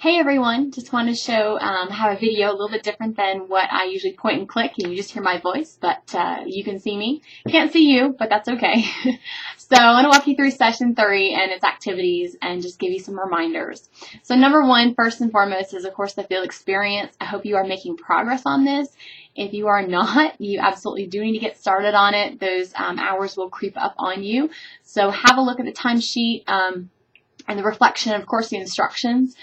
Hey everyone, just wanted to show have a video a little bit different than what I usually point and click and you just hear my voice, but you can see me. Can't see you, but that's okay. So I want to walk you through session 3 and its activities and just give you some reminders. So number 1, first and foremost, is of course the field experience. I hope you are making progress on this. If you are not, you absolutely do need to get started on it. Those hours will creep up on you. So have a look at the timesheet. And the reflection, of course, the instructions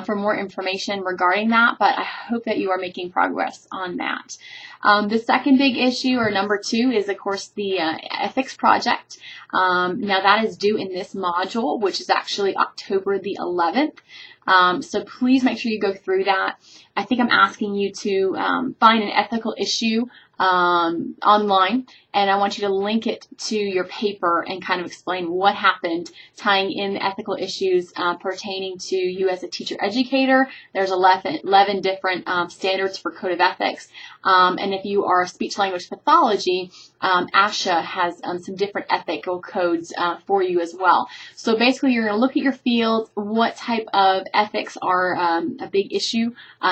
for more information regarding that, but I hope that you are making progress on that. The second big issue, or number 2, is, of course, the ethics project. Now, that is due in this module, which is actually October the 11th. So please make sure you go through that. I think I'm asking you to find an ethical issue online, and I want you to link it to your paper and kind of explain what happened, tying in the ethical issues pertaining to you as a teacher educator. There's 11 different standards for code of ethics, and if you are a speech language pathology, ASHA has some different ethical codes for you as well. So basically, you're going to look at your field, what type of ethics are a big issue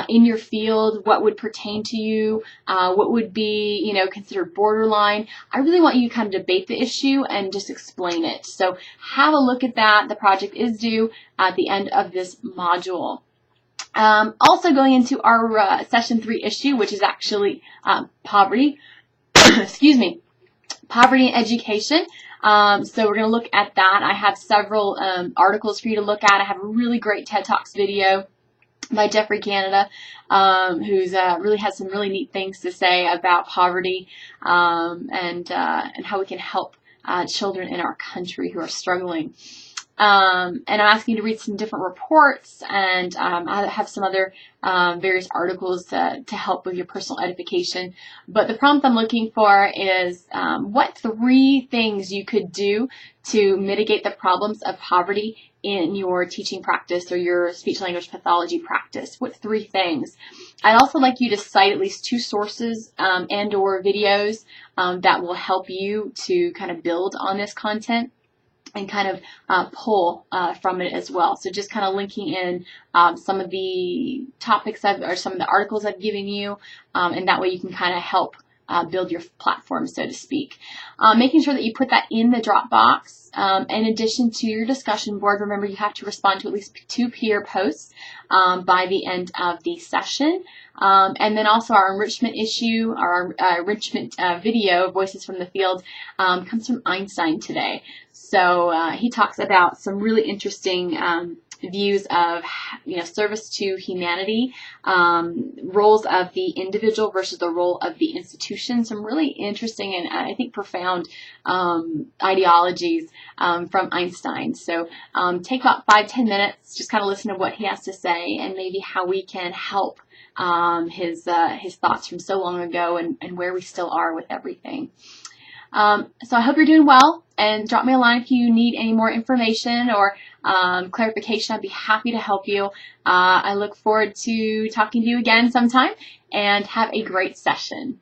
in your field, what would pertain to you, what would be considered borderline. I really want you to kind of debate the issue and just explain it. So have a look at that. The project is due at the end of this module. Also going into our session 3 issue, which is actually poverty, excuse me, poverty and education. So we're going to look at that. I have several articles for you to look at. I have a really great TED Talks video by Jeffrey Canada, who's really has some really neat things to say about poverty and how we can help children in our country who are struggling. And I'm asking you to read some different reports, and I have some other various articles to help with your personal edification. But the prompt I'm looking for is what 3 things you could do to mitigate the problems of poverty in your teaching practice or your speech language pathology practice. What 3 things? I'd also like you to cite at least 2 sources and or videos that will help you to kind of build on this content and kind of pull from it as well. So just kind of linking in some of the topics or some of the articles I've given you, and that way you can kind of help build your platform, so to speak. Making sure that you put that in the Dropbox. In addition to your discussion board, remember you have to respond to at least 2 peer posts by the end of the session. And then also our enrichment issue, our enrichment video, Voices from the Field, comes from Einstein today. So he talks about some really interesting views of service to humanity, roles of the individual versus the role of the institution. Some really interesting and I think profound ideologies from Einstein. So take about 5-10 minutes, just kind of listen to what he has to say and maybe how we can help his thoughts from so long ago and where we still are with everything. So I hope you're doing well, and drop me a line if you need any more information or clarification. I'd be happy to help you. I look forward to talking to you again sometime, and have a great session.